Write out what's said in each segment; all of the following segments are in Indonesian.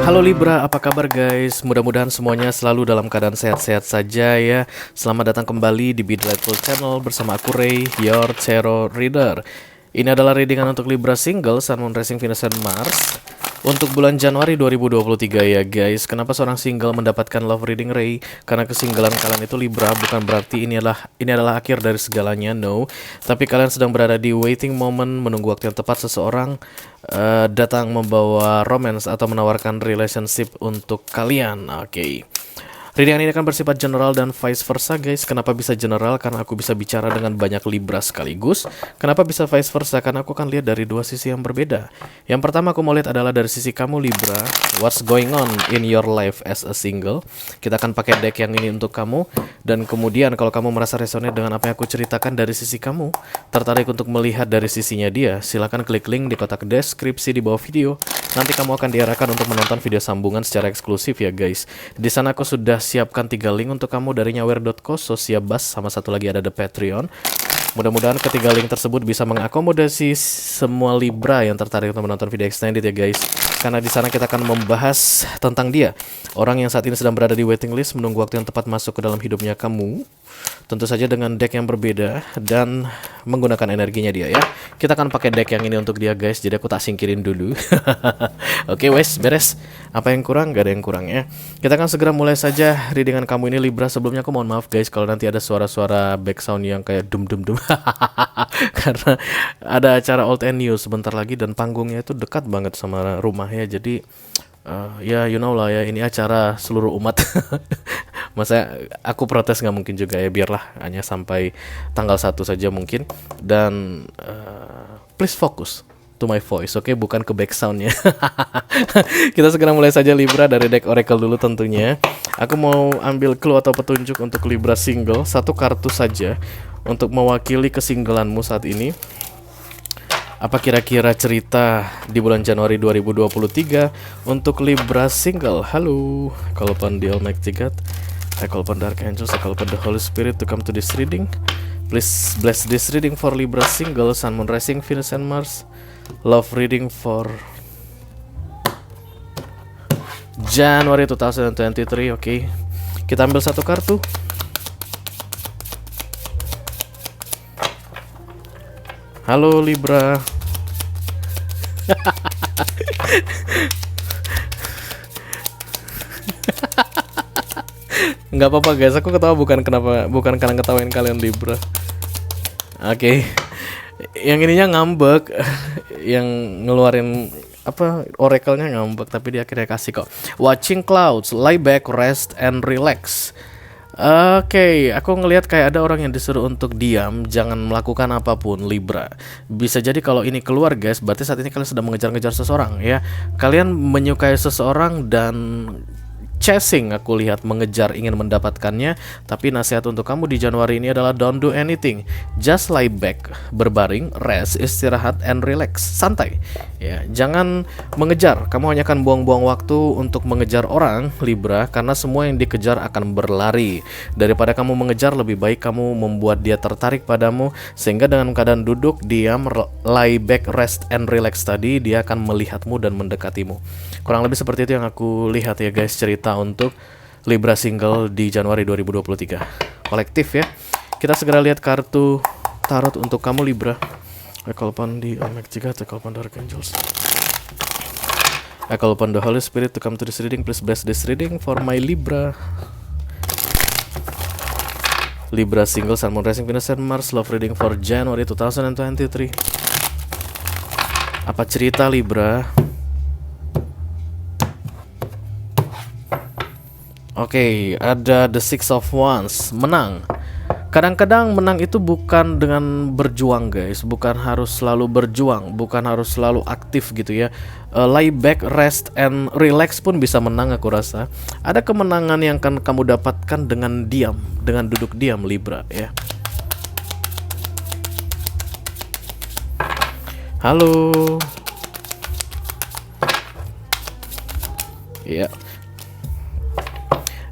Halo Libra, apa kabar guys? Mudah-mudahan semuanya selalu dalam keadaan sehat-sehat saja ya. Selamat datang kembali di Be Delightful Channel bersama aku Ray, your tarot reader. Ini adalah readingan untuk Libra single, Sun, Moon, Rising, Venus, dan Mars untuk bulan Januari 2023 ya guys. Kenapa seorang single mendapatkan love reading Ray? Karena kesinggalan kalian itu Libra bukan berarti ini adalah akhir dari segalanya, no. Tapi kalian sedang berada di waiting moment, menunggu waktu yang tepat seseorang datang membawa romance atau menawarkan relationship untuk kalian. Oke. Readingan ini akan bersifat general dan vice versa guys. Kenapa bisa general? Karena aku bisa bicara dengan banyak Libra sekaligus. Kenapa bisa vice versa? Karena aku akan lihat dari dua sisi yang berbeda. Yang pertama aku mau lihat adalah dari sisi kamu Libra. What's going on in your life as a single? Kita akan pakai deck yang ini untuk kamu. Dan kemudian kalau kamu merasa resonate dengan apa yang aku ceritakan dari sisi kamu, tertarik untuk melihat dari sisinya dia, silahkan klik link di kotak deskripsi di bawah video. Nanti kamu akan diarahkan untuk menonton video sambungan secara eksklusif ya guys. Di sana aku sudah siapkan 3 link untuk kamu dari nyawer.co, Sosiabas, sama satu lagi ada The Patreon. Mudah-mudahan ketiga link tersebut bisa mengakomodasi semua Libra yang tertarik untuk menonton video extended ya guys. Karena di sana kita akan membahas tentang dia, orang yang saat ini sedang berada di waiting list, menunggu waktu yang tepat masuk ke dalam hidupnya kamu. Tentu saja dengan deck yang berbeda dan menggunakan energinya dia ya. Kita akan pakai deck yang ini untuk dia guys. Jadi aku tak singkirin dulu. Oke wes, beres. Apa yang kurang? Gak ada yang kurang ya. Kita akan segera mulai saja readingan kamu ini Libra. Sebelumnya aku mohon maaf guys kalau nanti ada suara-suara background yang kayak dum dum dum. Karena ada acara old and new sebentar lagi dan panggungnya itu dekat banget sama rumah ya. Jadi ya you know lah ya, ini acara seluruh umat. Masa aku protes nggak mungkin juga ya, biarlah hanya sampai tanggal 1 saja mungkin. Dan please focus to my voice, oke? Bukan ke back soundnya. Kita segera mulai saja Libra dari deck Oracle dulu tentunya. Aku mau ambil clue atau petunjuk untuk Libra single, satu kartu saja untuk mewakili kesinggelanmu saat ini. Apa kira-kira cerita di bulan Januari 2023 untuk Libra single? Halo, call upon the Almighty God, I call upon the Archangels, I call upon the Holy Spirit to come to this reading. Please bless this reading for Libra single, Sun, Moon, Rising, Venus, and Mars. Love reading for January 2023. Oke, kita ambil satu kartu. Halo Libra. Nggak apa-apa guys, aku ketawa bukan karena ketawain kalian Libra. Oke. Yang ininya ngambek. Yang ngeluarin apa oracle-nya ngambek, tapi dia akhirnya kasih kok. Watching clouds, lie back, rest and relax. Oke, aku ngelihat kayak ada orang yang disuruh untuk diam, jangan melakukan apapun Libra. Bisa jadi kalau ini keluar guys, berarti saat ini kalian sedang mengejar-ngejar seseorang ya. Kalian menyukai seseorang dan chasing, aku lihat mengejar, ingin mendapatkannya. Tapi nasihat untuk kamu di Januari ini adalah don't do anything, just lie back, berbaring, rest, istirahat and relax, santai ya. Jangan mengejar, kamu hanya akan buang-buang waktu untuk mengejar orang Libra, karena semua yang dikejar akan berlari. Daripada kamu mengejar, lebih baik kamu membuat dia tertarik padamu, sehingga dengan keadaan duduk, diam, lie back, rest and relax tadi, dia akan melihatmu dan mendekatimu. Kurang lebih seperti itu yang aku lihat ya guys, cerita untuk Libra single di Januari 2023 kolektif ya. Kita segera lihat kartu tarot untuk kamu Libra. I call upon the Almighty God, I call upon the Archangels, I call upon the Holy Spirit to come to this reading. Please bless this reading for my Libra. Libra single, Sun, Moon, Rising, Venus, and Mars. Love reading for January 2023. Apa cerita Libra? Oke, ada the Six of Wands, menang. Kadang-kadang menang itu bukan dengan berjuang guys, bukan harus selalu berjuang, bukan harus selalu aktif gitu ya. Lie back, rest and relax pun bisa menang aku rasa. Ada kemenangan yang akan kamu dapatkan dengan diam, dengan duduk diam Libra ya. Halo. Ya.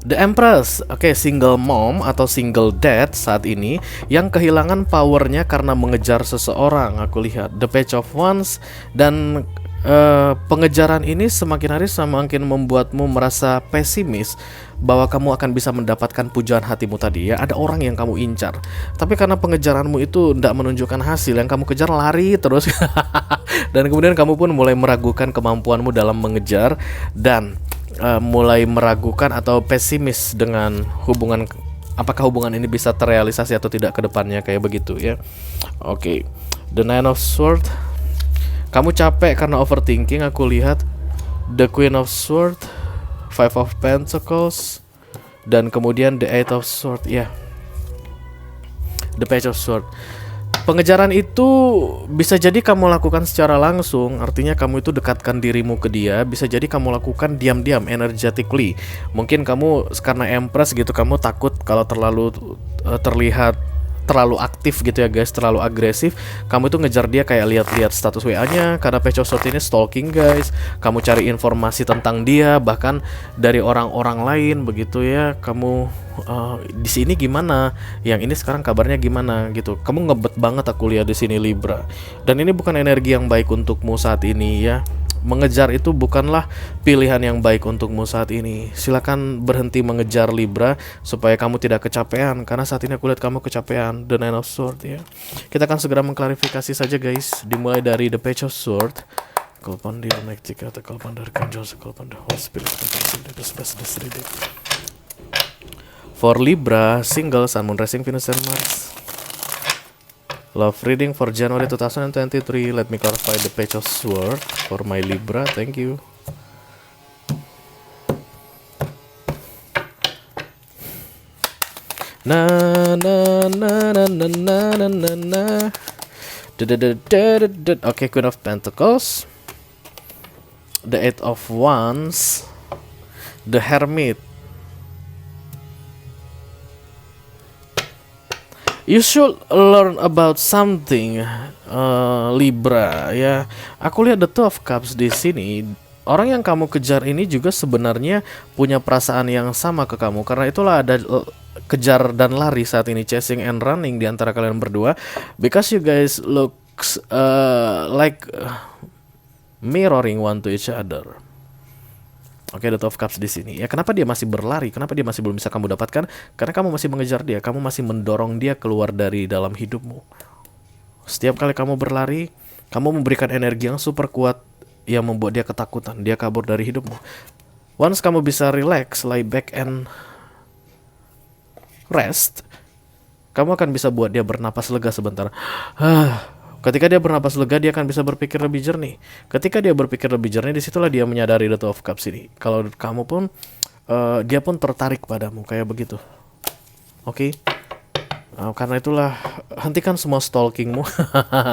The Empress, oke, single mom atau single dad saat ini yang kehilangan powernya karena mengejar seseorang. Aku lihat The Page of Wands dan pengejaran ini semakin hari semakin membuatmu merasa pesimis bahwa kamu akan bisa mendapatkan pujaan hatimu tadi ya. Ada orang yang kamu incar, tapi karena pengejaranmu itu tidak menunjukkan hasil, yang kamu kejar lari terus dan kemudian kamu pun mulai meragukan kemampuanmu dalam mengejar dan mulai meragukan atau pesimis dengan hubungan, apakah hubungan ini bisa terrealisasi atau tidak ke depannya, kayak begitu ya. Oke. The Nine of Swords, kamu capek karena overthinking. Aku lihat The Queen of Swords, Five of Pentacles, dan kemudian The Eight of Swords ya. The Page of Swords. Pengejaran itu bisa jadi kamu lakukan secara langsung, artinya kamu itu dekatkan dirimu ke dia. Bisa jadi kamu lakukan diam-diam, energetically. Mungkin kamu karena Empress gitu, kamu takut kalau terlalu terlihat terlalu aktif gitu ya guys, terlalu agresif. Kamu itu ngejar dia kayak lihat-lihat status WA-nya, karena Page of Swords ini stalking guys. Kamu cari informasi tentang dia bahkan dari orang-orang lain begitu ya. Kamu di sini gimana, yang ini sekarang kabarnya gimana gitu. Kamu ngebet banget aku lihat di sini Libra. Dan ini bukan energi yang baik untukmu saat ini ya. Mengejar itu bukanlah pilihan yang baik untukmu saat ini. Silakan berhenti mengejar Libra supaya kamu tidak kecapean, karena saat ini aku lihat kamu kecapean. The Nine of Swords ya. Kita akan segera mengklarifikasi saja guys. Dimulai dari The Page of Swords. Kalpan dia naik jika atau kalpan dari Kanjol, kalpan the Holy Spirit, for Libra, single, Sun, Moon, Rising, Venus, and Mars. Love reading for January 2023. Let me clarify the Page of Swords for my Libra. Thank you. Na na na na na na na na. Okay, Queen of Pentacles, the Eight of Wands, the Hermit. You should learn about something, Libra ya. Aku lihat the Two of Cups di sini. Orang yang kamu kejar ini juga sebenarnya punya perasaan yang sama ke kamu. Karena itulah ada kejar dan lari saat ini, chasing and running di antara kalian berdua. Because you guys looks like mirroring one to each other. Oke, The Two of Cups di sini. Ya, kenapa dia masih berlari? Kenapa dia masih belum bisa kamu dapatkan? Karena kamu masih mengejar dia, kamu masih mendorong dia keluar dari dalam hidupmu. Setiap kali kamu berlari, kamu memberikan energi yang super kuat yang membuat dia ketakutan, dia kabur dari hidupmu. Once kamu bisa relax, lie back and rest, kamu akan bisa buat dia bernapas lega sebentar. Ketika dia bernapas lega, dia akan bisa berpikir lebih jernih. Ketika dia berpikir lebih jernih, disitulah dia menyadari The Two of Cups ini. Kalau kamu pun, dia pun tertarik padamu, kayak begitu. Oke? Karena itulah, hentikan semua stalkingmu,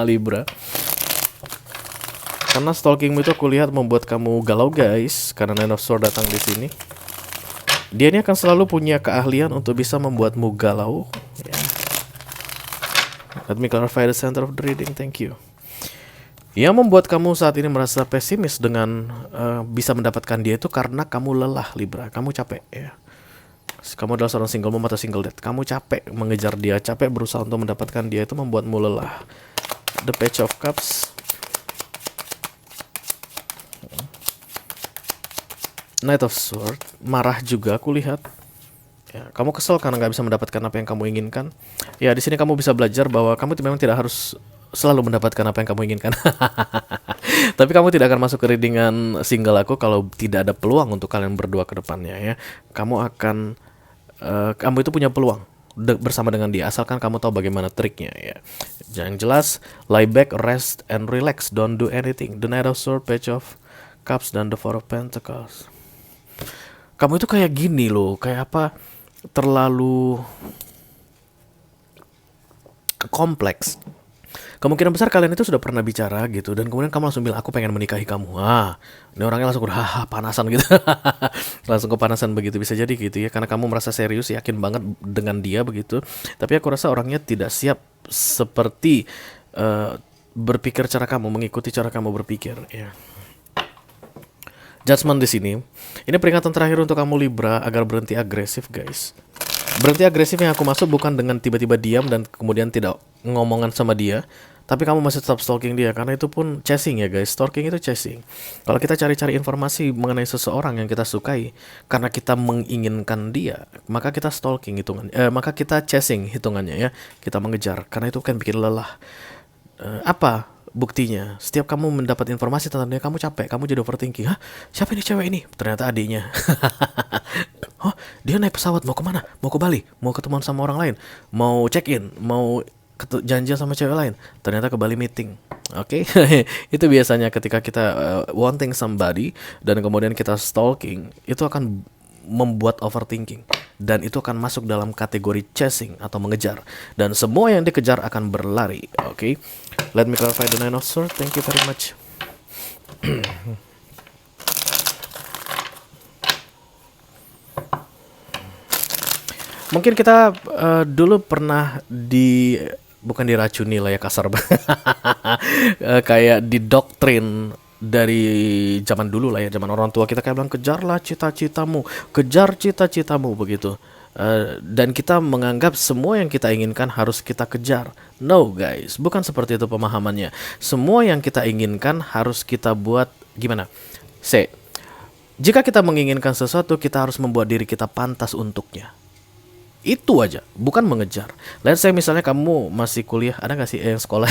Libra. Karena stalkingmu itu aku lihat membuat kamu galau guys. Karena Nine of Swords datang di sini. Dia ini akan selalu punya keahlian untuk bisa membuatmu galau. Ya. Let me clarify the center of the reading, thank you. Yang membuat kamu saat ini merasa pesimis dengan bisa mendapatkan dia itu karena kamu lelah Libra, kamu capek ya. Kamu adalah seorang single mom atau single dad, kamu capek mengejar dia, capek berusaha untuk mendapatkan dia, itu membuatmu lelah. The Page of Cups, Knight of Swords, marah juga aku lihat. Ya, kamu kesel karena nggak bisa mendapatkan apa yang kamu inginkan. Ya, di sini kamu bisa belajar bahwa kamu memang tidak harus selalu mendapatkan apa yang kamu inginkan. Tapi kamu tidak akan masuk ke readingan single aku kalau tidak ada peluang untuk kalian berdua ke depannya ya. Kamu itu punya peluang bersama dengan dia, asalkan kamu tahu bagaimana triknya ya. Yang jelas, lie back, rest and relax, don't do anything. The Knight of Swords, Page of Cups, dan The Four of Pentacles. Kamu itu kayak gini loh, kayak apa? Terlalu kompleks. Kemungkinan besar kalian itu sudah pernah bicara gitu, dan kemudian kamu langsung bilang aku pengen menikahi kamu. Ini orangnya langsung panasan gitu. Langsung kepanasan begitu, bisa jadi gitu ya, karena kamu merasa serius, yakin banget dengan dia begitu. Tapi aku rasa orangnya tidak siap seperti berpikir cara kamu, mengikuti cara kamu berpikir ya. Judgment di sini. Ini peringatan terakhir untuk kamu Libra agar berhenti agresif, guys. Berhenti agresif yang aku maksud bukan dengan tiba-tiba diam dan kemudian tidak ngomongan sama dia, tapi kamu masih tetap stalking dia, karena itu pun chasing ya guys. Stalking itu chasing. Kalau kita cari-cari informasi mengenai seseorang yang kita sukai karena kita menginginkan dia, maka kita stalking hitungan, maka kita chasing hitungannya ya. Kita mengejar, karena itu kan bikin lelah. Apa buktinya? Setiap kamu mendapat informasi tentang dia, kamu capek, kamu jadi overthinking. Hah, siapa ini cewek ini? Ternyata adiknya. Oh, dia naik pesawat mau kemana? Mau ke Bali? Mau ketemuan sama orang lain? Mau check in? Mau janjian sama cewek lain? Ternyata ke Bali meeting. Oke, itu biasanya ketika kita wanting somebody dan kemudian kita stalking, itu akan membuat overthinking, dan itu akan masuk dalam kategori chasing atau mengejar, dan semua yang dikejar akan berlari. Oke, let me clarify the Nine of Swords. Thank you very much. Mungkin kita dulu pernah bukan diracuni lah ya, kasar banget. Kayak didoktrin dari zaman dulu lah ya, zaman orang tua kita kayak bilang kejarlah cita-citamu, kejar cita-citamu begitu. Dan kita menganggap semua yang kita inginkan harus kita kejar. No guys, bukan seperti itu pemahamannya. Semua yang kita inginkan harus kita buat gimana? Jika kita menginginkan sesuatu, kita harus membuat diri kita pantas untuknya. Itu aja, bukan mengejar. Let's say misalnya kamu masih kuliah, ada gak sih yang sekolah?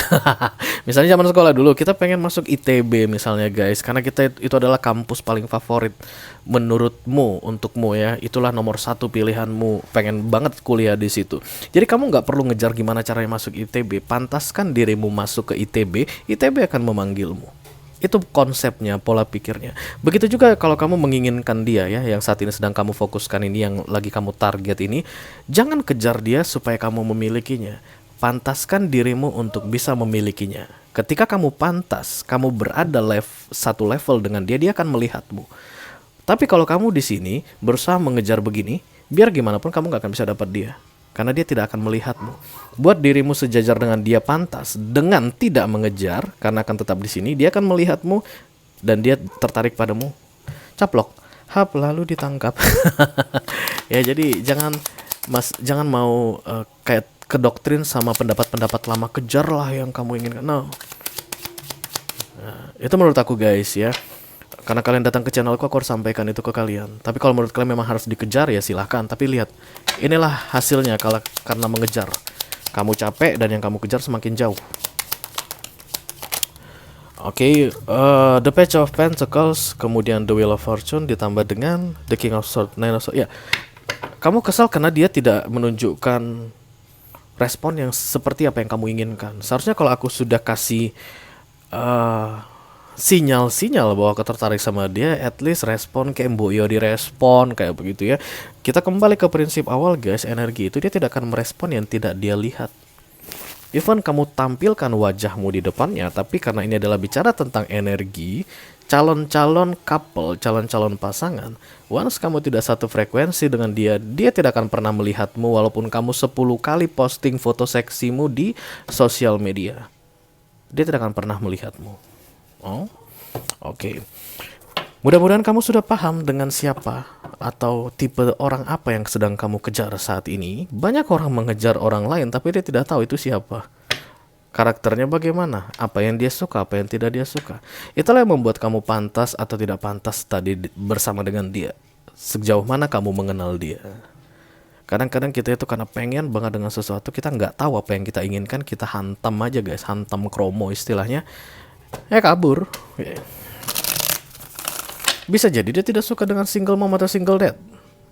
Misalnya zaman sekolah dulu, kita pengen masuk ITB misalnya guys, karena kita itu adalah kampus paling favorit menurutmu, untukmu ya. Itulah nomor satu pilihanmu, pengen banget kuliah di situ. Jadi kamu nggak perlu ngejar gimana caranya masuk ITB, pantaskan dirimu masuk ke ITB, ITB akan memanggilmu. Itu konsepnya, pola pikirnya. Begitu juga kalau kamu menginginkan dia ya, yang saat ini sedang kamu fokuskan ini, yang lagi kamu target ini, jangan kejar dia supaya kamu memilikinya. Pantaskan dirimu untuk bisa memilikinya. Ketika kamu pantas, kamu berada satu level dengan dia, dia akan melihatmu. Tapi kalau kamu di sini berusaha mengejar begini, biar gimana pun kamu gak akan bisa dapat dia, karena dia tidak akan melihatmu. Buat dirimu sejajar dengan dia pantas dengan tidak mengejar, karena akan tetap di sini. Dia akan melihatmu dan dia tertarik padamu. Caplok, hap, lalu ditangkap. Ya jadi jangan mau kayak kedoktrin sama pendapat-pendapat lama, kejarlah yang kamu inginkan. No. Itu menurut aku guys ya. Karena kalian datang ke channelku, aku harus sampaikan itu ke kalian. Tapi kalau menurut kalian memang harus dikejar ya silahkan. Tapi lihat, inilah hasilnya karena mengejar. Kamu capek dan yang kamu kejar semakin jauh. Oke, The Page of Pentacles, kemudian The Wheel of Fortune ditambah dengan The King of Swords, Nine of Swords. Ya, kamu kesal karena dia tidak menunjukkan respon yang seperti apa yang kamu inginkan. Seharusnya kalau aku sudah kasih sinyal-sinyal bahwa aku tertarik sama dia, at least respon kayak Mbok Yo direspon kayak begitu ya. Kita kembali ke prinsip awal guys, energi itu dia tidak akan merespon yang tidak dia lihat. Even kamu tampilkan wajahmu di depannya, tapi karena ini adalah bicara tentang energi, calon-calon couple, calon-calon pasangan, once kamu tidak satu frekuensi dengan dia, dia tidak akan pernah melihatmu walaupun kamu 10 kali posting foto seksimu di sosial media. Dia tidak akan pernah melihatmu. Oh, oke. Mudah-mudahan kamu sudah paham dengan siapa atau tipe orang apa yang sedang kamu kejar saat ini. Banyak orang mengejar orang lain tapi dia tidak tahu itu siapa. Karakternya bagaimana, apa yang dia suka, apa yang tidak dia suka. Itulah yang membuat kamu pantas atau tidak pantas tadi bersama dengan dia. Sejauh mana kamu mengenal dia. Kadang-kadang kita itu karena pengen banget dengan sesuatu, kita nggak tahu apa yang kita inginkan, kita hantam aja guys, hantam kromo istilahnya. Kabur. Bisa jadi dia tidak suka dengan single mom atau single dad,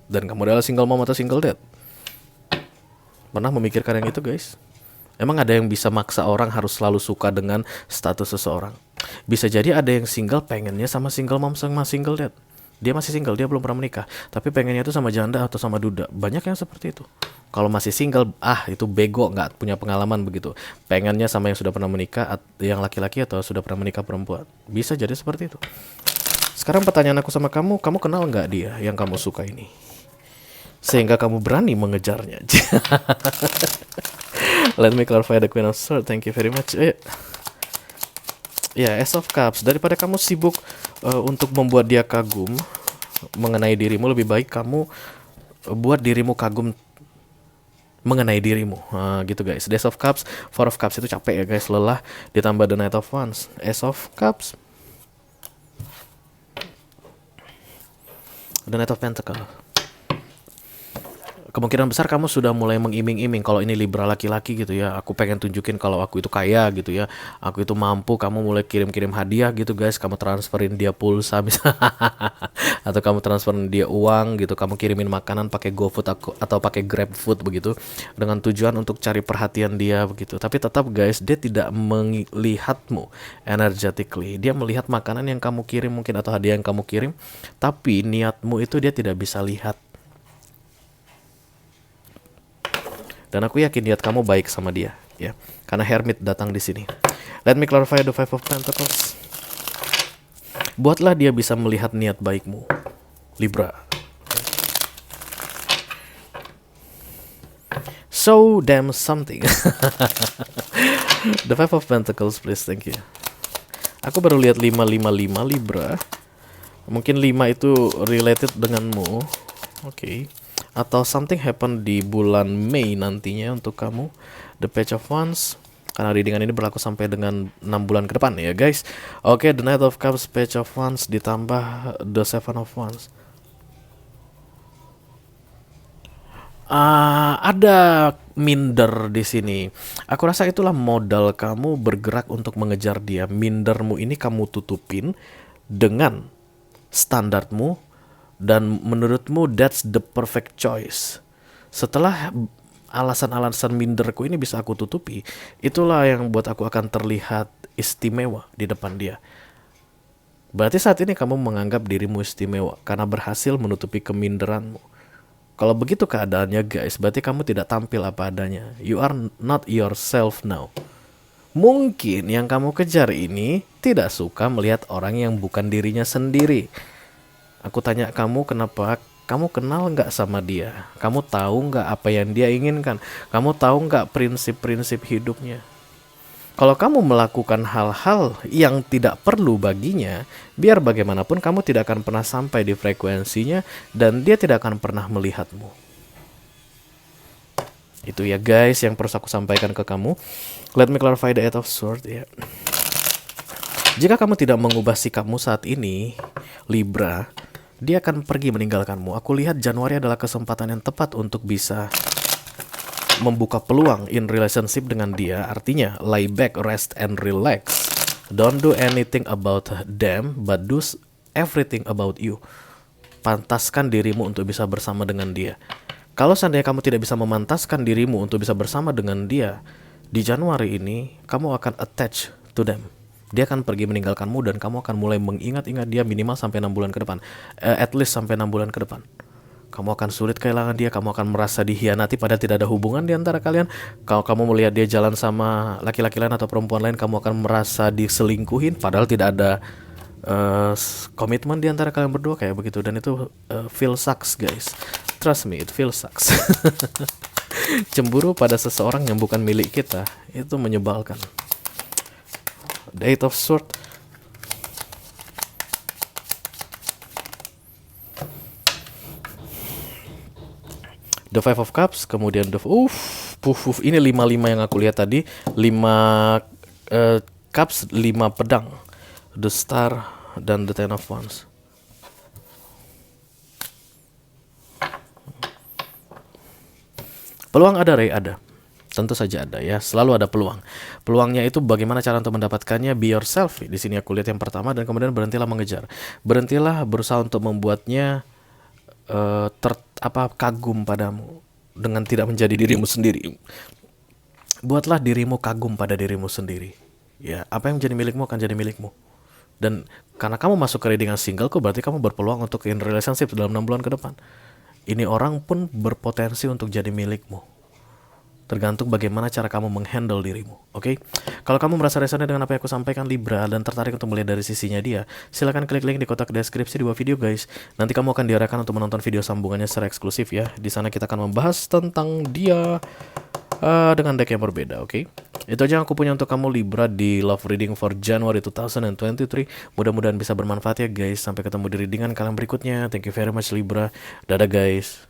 dan kamu adalah single mom atau single dad. Pernah memikirkan yang itu guys? Emang ada yang bisa maksa orang harus selalu suka dengan status seseorang? Bisa jadi ada yang single pengennya sama single mom sama single dad. Dia masih single, dia belum pernah menikah, tapi pengennya itu sama janda atau sama duda. Banyak yang seperti itu. Kalau masih single, itu bego, nggak punya pengalaman begitu. Pengennya sama yang sudah pernah menikah, yang laki-laki atau sudah pernah menikah perempuan. Bisa jadi seperti itu. Sekarang pertanyaan aku sama kamu kenal nggak dia yang kamu suka ini? Sehingga kamu berani mengejarnya. Let me clarify the Queen of Swords. Thank you very much. Ya, Ace of Cups. Daripada kamu sibuk untuk membuat dia kagum mengenai dirimu, lebih baik kamu buat dirimu kagum mengenai dirimu. Gitu guys. Ace of Cups, Four of Cups itu capek ya guys, lelah, ditambah the Knight of Wands, Ace of Cups, the Knight of Pentacles. Kemungkinan besar kamu sudah mulai mengiming-iming kalau ini Libra laki-laki gitu ya. Aku pengen tunjukin kalau aku itu kaya gitu ya. Aku itu mampu. Kamu mulai kirim-kirim hadiah gitu guys. Kamu transferin dia pulsa misalnya. Atau kamu transferin dia uang gitu. Kamu kirimin makanan pakai GoFood atau pakai GrabFood begitu. Dengan tujuan untuk cari perhatian dia begitu. Tapi tetap guys, dia tidak melihatmu energetically. Dia melihat makanan yang kamu kirim mungkin atau hadiah yang kamu kirim. Tapi niatmu itu dia tidak bisa lihat. Dan aku yakin niat kamu baik sama dia, ya. Karena Hermit datang di sini. Let me clarify the Five of Pentacles. Buatlah dia bisa melihat niat baikmu, Libra. So damn something. The Five of Pentacles, please, thank you. Aku baru lihat 555 Libra. Mungkin 5 itu related denganmu. Oke. Atau something happen di bulan Mei nantinya untuk kamu. The Page of Wands. Karena readingan ini berlaku sampai dengan 6 bulan ke depan ya guys. Oke, the Knight of Cups, Page of Wands ditambah the Seven of Wands. Ada minder di sini. Aku rasa itulah modal kamu bergerak untuk mengejar dia. Mindermu ini kamu tutupin dengan standarmu. Dan menurutmu that's the perfect choice. Setelah alasan-alasan minderku ini bisa aku tutupi, itulah yang buat aku akan terlihat istimewa di depan dia. Berarti saat ini kamu menganggap dirimu istimewa karena berhasil menutupi keminderanmu. Kalau begitu keadaannya guys, berarti kamu tidak tampil apa adanya. You are not yourself now. Mungkin yang kamu kejar ini tidak suka melihat orang yang bukan dirinya sendiri. Aku tanya kamu, kenapa? Kamu kenal nggak sama dia? Kamu tahu nggak apa yang dia inginkan? Kamu tahu nggak prinsip-prinsip hidupnya? Kalau kamu melakukan hal-hal yang tidak perlu baginya, biar bagaimanapun kamu tidak akan pernah sampai di frekuensinya dan dia tidak akan pernah melihatmu. Itu ya guys yang perlu aku sampaikan ke kamu. Let me clarify the Eight of Swords ya. Jika kamu tidak mengubah sikapmu saat ini, Libra, dia akan pergi meninggalkanmu. Aku lihat Januari adalah kesempatan yang tepat untuk bisa membuka peluang in relationship dengan dia. Artinya, lie back, rest, and relax. Don't do anything about them, but do everything about you. Pantaskan dirimu untuk bisa bersama dengan dia. Kalau seandainya kamu tidak bisa memantaskan dirimu untuk bisa bersama dengan dia, di Januari ini, kamu akan attach to them. Dia akan pergi meninggalkanmu dan kamu akan mulai mengingat-ingat dia minimal sampai 6 bulan ke depan. At least sampai 6 bulan ke depan. Kamu akan sulit kehilangan dia, kamu akan merasa dihianati padahal tidak ada hubungan di antara kalian. Kalau kamu melihat dia jalan sama laki-laki lain atau perempuan lain, kamu akan merasa diselingkuhin padahal tidak ada komitmen di antara kalian berdua kayak begitu. Dan itu feel sucks guys. Trust me, it feels sucks. Cemburu pada seseorang yang bukan milik kita, itu menyebalkan. The Eight of Swords. The Five of Cups, kemudian ini 5 yang aku lihat tadi, 5 cups, 5 pedang, the Star dan the Ten of Wands. Peluang ada, Ray, ada. Tentu saja ada ya, selalu ada peluang. Peluangnya itu bagaimana cara untuk mendapatkannya? Be yourself. Di sini aku lihat yang pertama, dan kemudian berhentilah mengejar. Berhentilah berusaha untuk membuatnya kagum padamu dengan tidak menjadi dirimu sendiri. Buatlah dirimu kagum pada dirimu sendiri. Ya, apa yang menjadi milikmu akan jadi milikmu. Dan karena kamu masuk ke readingan singleku, berarti kamu berpeluang untuk in relationship dalam 6 bulan ke depan. Ini orang pun berpotensi untuk jadi milikmu. Tergantung bagaimana cara kamu menghandle dirimu, oke? Kalau kamu merasa resonate dengan apa yang aku sampaikan Libra dan tertarik untuk melihat dari sisinya dia, silakan klik link di kotak deskripsi di bawah video guys. Nanti kamu akan diarahkan untuk menonton video sambungannya secara eksklusif ya. Di sana kita akan membahas tentang dia dengan deck yang berbeda, oke? Itu aja yang aku punya untuk kamu Libra di Love Reading for January 2023. Mudah-mudahan bisa bermanfaat ya guys. Sampai ketemu di readingan kalian berikutnya. Thank you very much Libra. Dadah guys.